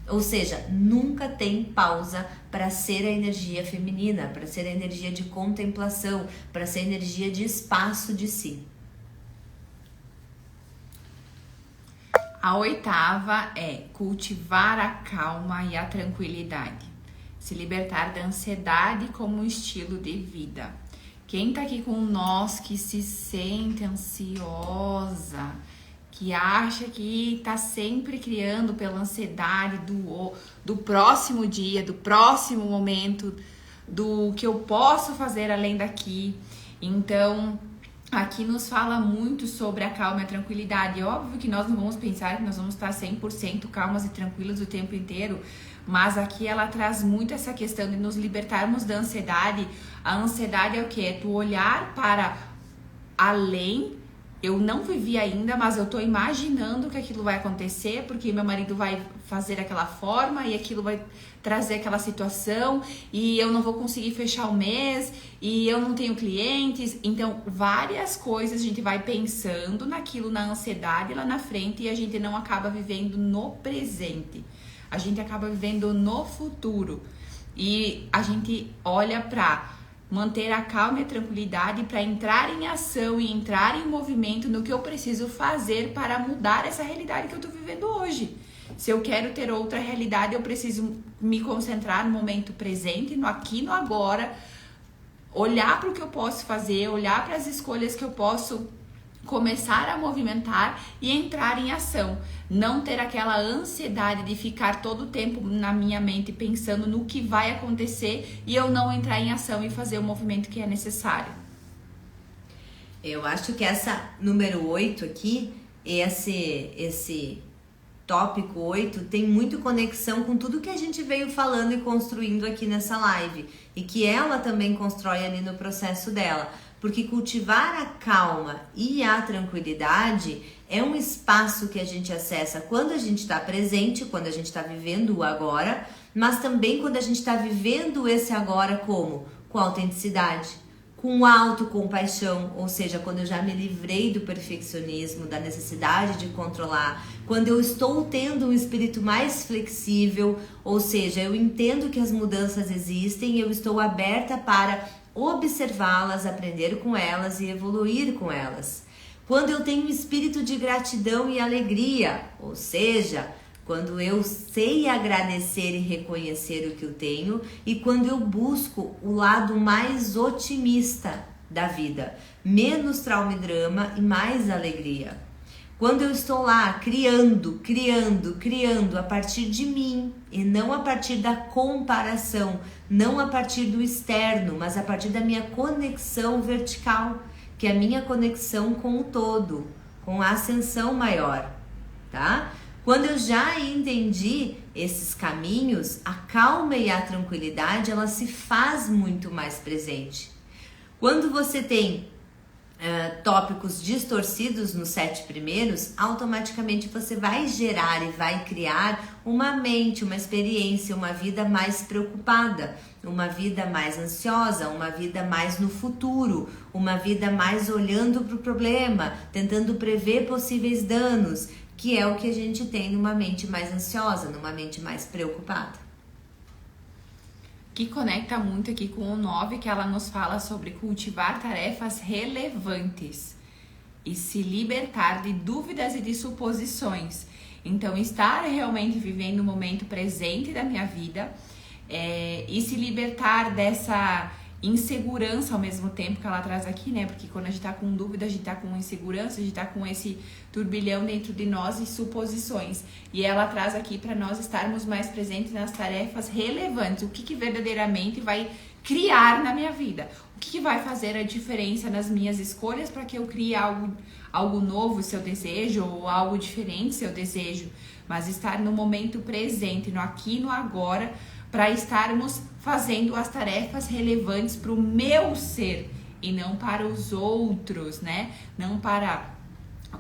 Ou seja, nunca tem pausa para ser a energia feminina, para ser a energia de contemplação, para ser a energia de espaço de si. A 8ª é cultivar a calma e a tranquilidade. Se libertar da ansiedade como um estilo de vida. Quem tá aqui com nós que se sente ansiosa, que acha que tá sempre criando pela ansiedade do próximo dia, do próximo momento, do que eu posso fazer além daqui. Então, aqui nos fala muito sobre a calma e a tranquilidade. É óbvio que nós não vamos pensar que nós vamos estar 100% calmas e tranquilas o tempo inteiro, mas aqui ela traz muito essa questão de nos libertarmos da ansiedade. A ansiedade é o quê? É tu olhar para além. Eu não vivi ainda, mas eu tô imaginando que aquilo vai acontecer, porque meu marido vai fazer daquela forma e aquilo vai trazer aquela situação e eu não vou conseguir fechar o mês e eu não tenho clientes. Então, várias coisas a gente vai pensando naquilo, na ansiedade lá na frente, e a gente não acaba vivendo no presente. A gente acaba vivendo no futuro. E a gente olha para manter a calma e a tranquilidade para entrar em ação e entrar em movimento no que eu preciso fazer para mudar essa realidade que eu tô vivendo hoje. Se eu quero ter outra realidade, eu preciso me concentrar no momento presente, no aqui, no agora, olhar para o que eu posso fazer, olhar para as escolhas que eu posso começar a movimentar e entrar em ação. Não ter aquela ansiedade de ficar todo o tempo na minha mente pensando no que vai acontecer e eu não entrar em ação e fazer o movimento que é necessário. Eu acho que essa número 8 aqui, esse tópico 8, tem muito conexão com tudo que a gente veio falando e construindo aqui nessa live. E que ela também constrói ali no processo dela. Porque cultivar a calma e a tranquilidade é um espaço que a gente acessa quando a gente está presente, quando a gente está vivendo o agora, mas também quando a gente está vivendo esse agora como? Com autenticidade, com autocompaixão, ou seja, quando eu já me livrei do perfeccionismo, da necessidade de controlar, quando eu estou tendo um espírito mais flexível, ou seja, eu entendo que as mudanças existem e eu estou aberta para observá-las, aprender com elas e evoluir com elas. Quando eu tenho um espírito de gratidão e alegria, ou seja, quando eu sei agradecer e reconhecer o que eu tenho e quando eu busco o lado mais otimista da vida, menos trauma e drama e mais alegria. Quando eu estou lá criando a partir de mim e não a partir da comparação, não a partir do externo, mas a partir da minha conexão vertical, que é a minha conexão com o todo, com a ascensão maior, tá? Quando eu já entendi esses caminhos, a calma e a tranquilidade, ela se faz muito mais presente. Quando você tem tópicos distorcidos nos 7 primeiros, automaticamente você vai gerar e vai criar uma mente, uma experiência, uma vida mais preocupada, uma vida mais ansiosa, uma vida mais no futuro, uma vida mais olhando para o problema, tentando prever possíveis danos, que é o que a gente tem numa mente mais ansiosa, numa mente mais preocupada. Que conecta muito aqui com o 9, que ela nos fala sobre cultivar tarefas relevantes e se libertar de dúvidas e de suposições. Então, estar realmente vivendo o momento presente da minha vida e se libertar dessa insegurança ao mesmo tempo que ela traz aqui, né? Porque quando a gente tá com dúvida, a gente tá com insegurança, a gente tá com esse turbilhão dentro de nós e suposições. E ela traz aqui para nós estarmos mais presentes nas tarefas relevantes. O que verdadeiramente vai criar na minha vida? O que vai fazer a diferença nas minhas escolhas para que eu crie algo novo, se eu desejo, ou algo diferente, se eu desejo. Mas estar no momento presente, no aqui e no agora, para estarmos fazendo as tarefas relevantes para o meu ser e não para os outros, né? Não para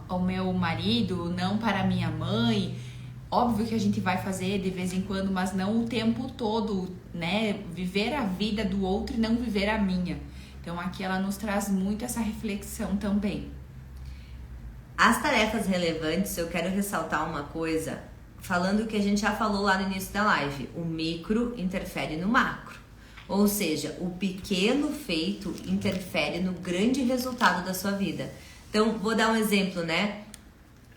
o meu marido, não para a minha mãe. Óbvio que a gente vai fazer de vez em quando, mas não o tempo todo, né? Viver a vida do outro e não viver a minha. Então aqui ela nos traz muito essa reflexão também. As tarefas relevantes, eu quero ressaltar uma coisa, falando o que a gente já falou lá no início da live. O micro interfere no macro. Ou seja, o pequeno feito interfere no grande resultado da sua vida. Então, vou dar um exemplo, né?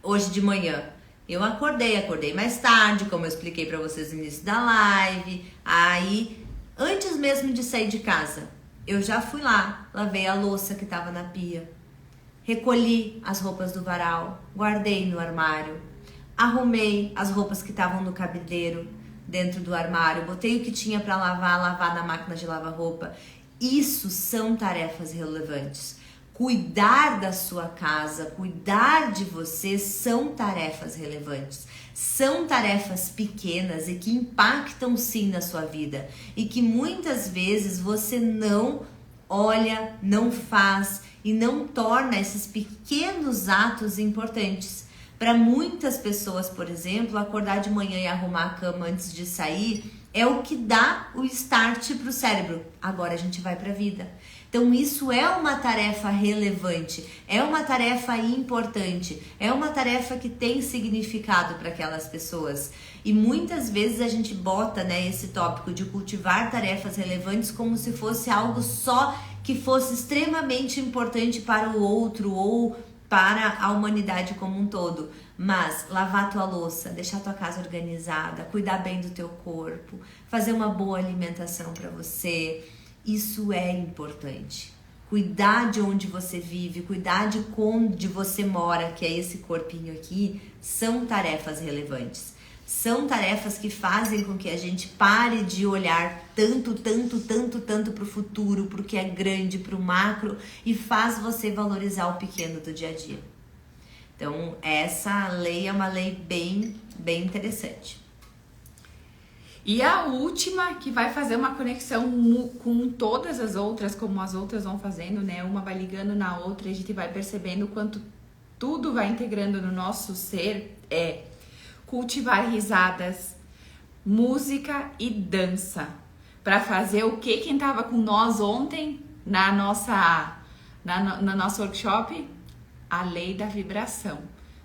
Hoje de manhã, eu acordei mais tarde, como eu expliquei pra vocês no início da live. Aí, antes mesmo de sair de casa, eu já fui lá, lavei a louça que tava na pia, recolhi as roupas do varal, guardei no armário, arrumei as roupas que estavam no cabideiro dentro do armário, botei o que tinha para lavar na máquina de lavar roupa. Isso são tarefas relevantes. Cuidar da sua casa, cuidar de você são tarefas relevantes. São tarefas pequenas e que impactam sim na sua vida e que muitas vezes você não olha, não faz e não torna esses pequenos atos importantes. Para muitas pessoas, por exemplo, acordar de manhã e arrumar a cama antes de sair é o que dá o start para o cérebro. Agora a gente vai para a vida. Então isso é uma tarefa relevante, é uma tarefa importante, é uma tarefa que tem significado para aquelas pessoas. E muitas vezes a gente bota, né, esse tópico de cultivar tarefas relevantes como se fosse algo só que fosse extremamente importante para o outro ou para a humanidade como um todo. Mas lavar tua louça, deixar tua casa organizada, cuidar bem do teu corpo, fazer uma boa alimentação para você, isso é importante. Cuidar de onde você vive, cuidar de onde você mora, que é esse corpinho aqui, são tarefas relevantes. São tarefas que fazem com que a gente pare de olhar tanto para o futuro, para o que é grande, para o macro, e faz você valorizar o pequeno do dia a dia. Então, essa lei é uma lei bem interessante. E a última, que vai fazer uma conexão com todas as outras, como as outras vão fazendo, né? Uma vai ligando na outra e a gente vai percebendo o quanto tudo vai integrando no nosso ser, é cultivar risadas, música e dança. Para fazer o que quem tava com nós ontem na nosso workshop? A lei da vibração.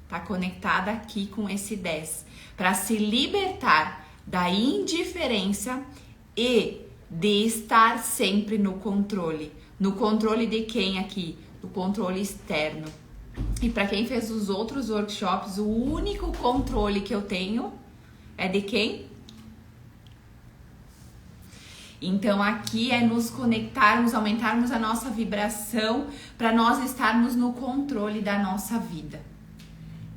Tá conectada aqui com esse 10. Para se libertar da indiferença e de estar sempre no controle. No controle de quem aqui? Do controle externo. E para quem fez os outros workshops, o único controle que eu tenho é de quem? Então aqui é nos conectarmos, aumentarmos a nossa vibração para nós estarmos no controle da nossa vida.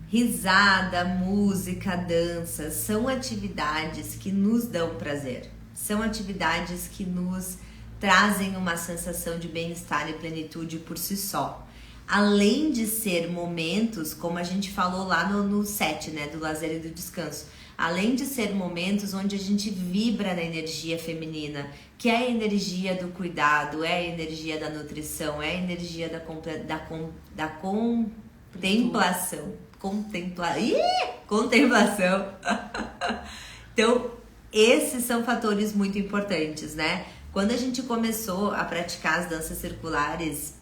Risada, música, dança são atividades que nos dão prazer. São atividades que nos trazem uma sensação de bem-estar e plenitude por si só. Além de ser momentos, como a gente falou lá no 7, né, do lazer e do descanso, além de ser momentos onde a gente vibra na energia feminina, que é a energia do cuidado, é a energia da nutrição, é a energia da contemplação. Contemplação. Então, esses são fatores muito importantes, né? Quando a gente começou a praticar as danças circulares,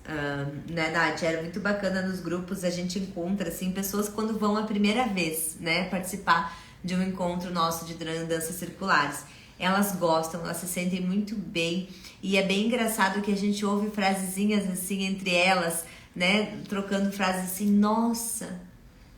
né, Nath, era muito bacana nos grupos, a gente encontra, assim, pessoas quando vão a primeira vez, né, participar de um encontro nosso de danças circulares. Elas gostam, elas se sentem muito bem, e é bem engraçado que a gente ouve frasezinhas, assim, entre elas, né, trocando frases assim, nossa,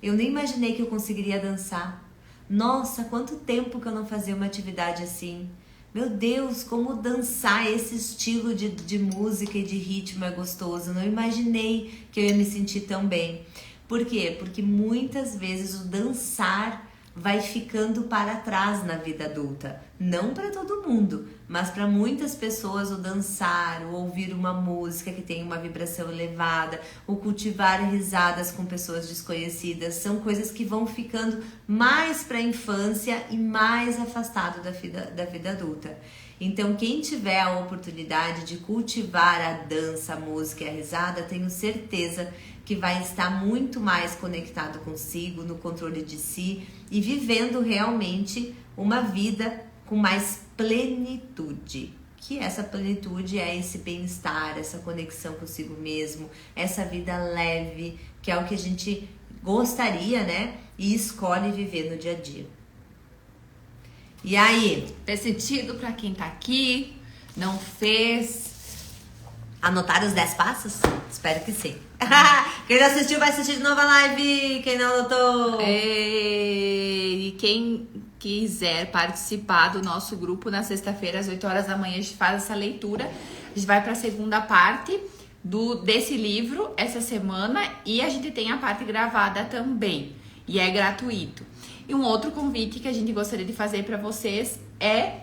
eu nem imaginei que eu conseguiria dançar. Nossa, quanto tempo que eu não fazia uma atividade assim. Meu Deus, como dançar esse estilo de música e de ritmo é gostoso. Não imaginei que eu ia me sentir tão bem. Por quê? Porque muitas vezes o dançar vai ficando para trás na vida adulta. Não para todo mundo, mas para muitas pessoas o dançar, o ouvir uma música que tem uma vibração elevada, o cultivar risadas com pessoas desconhecidas, são coisas que vão ficando mais para a infância e mais afastado da vida adulta. Então, quem tiver a oportunidade de cultivar a dança, a música e a risada, tenho certeza que vai estar muito mais conectado consigo, no controle de si e vivendo realmente uma vida com mais plenitude. Que essa plenitude é esse bem-estar, essa conexão consigo mesmo, essa vida leve, que é o que a gente gostaria, né? E escolhe viver no dia a dia. E aí? Fez sentido pra quem tá aqui? Não fez? Anotaram os 10 passos? Espero que sim. Quem não assistiu vai assistir de novo a live. Quem não anotou. E quem quiser participar do nosso grupo na sexta-feira às 8 horas da manhã, a gente faz essa leitura. A gente vai para a segunda parte desse livro essa semana e a gente tem a parte gravada também. E é gratuito. E um outro convite que a gente gostaria de fazer para vocês é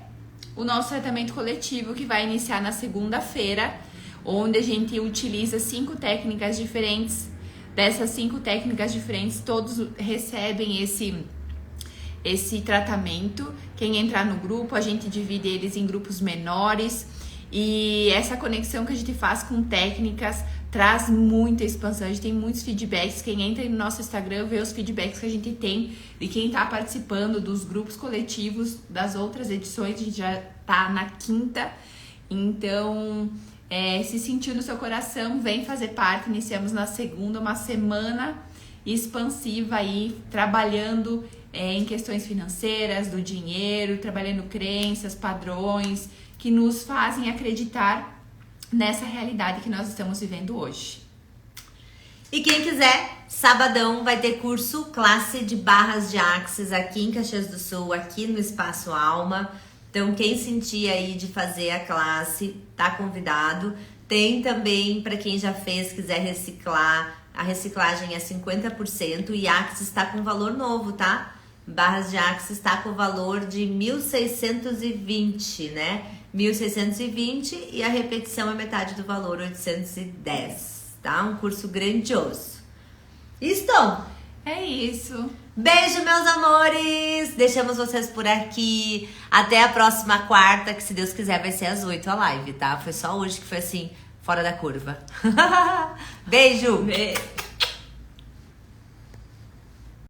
o nosso tratamento coletivo, que vai iniciar na segunda-feira, onde a gente utiliza 5 técnicas diferentes. Dessas 5 técnicas diferentes, todos recebem esse tratamento. Quem entrar no grupo, a gente divide eles em grupos menores. E essa conexão que a gente faz com técnicas traz muita expansão. A gente tem muitos feedbacks. Quem entra no nosso Instagram vê os feedbacks que a gente tem de quem está participando dos grupos coletivos das outras edições. A gente já tá na 5ª. Então, se sentiu no seu coração, vem fazer parte. Iniciamos na segunda, uma semana expansiva aí, trabalhando em questões financeiras, do dinheiro, trabalhando crenças, padrões que nos fazem acreditar nessa realidade que nós estamos vivendo hoje. E quem quiser, sabadão vai ter curso classe de barras de Axis aqui em Caxias do Sul, aqui no Espaço Alma. Então, quem sentir aí de fazer a classe, tá convidado. Tem também, para quem já fez, quiser reciclar, a reciclagem é 50% e Axis está com valor novo, tá? Barras de Axis está com o valor de 1.620, né? 1.620 e a repetição é metade do valor, 810, tá? Um curso grandioso. Estou! É isso. Beijo, meus amores! Deixamos vocês por aqui. Até a próxima quarta, que se Deus quiser vai ser às 8 a live, tá? Foi só hoje que foi assim, fora da curva. Beijo! Beijo.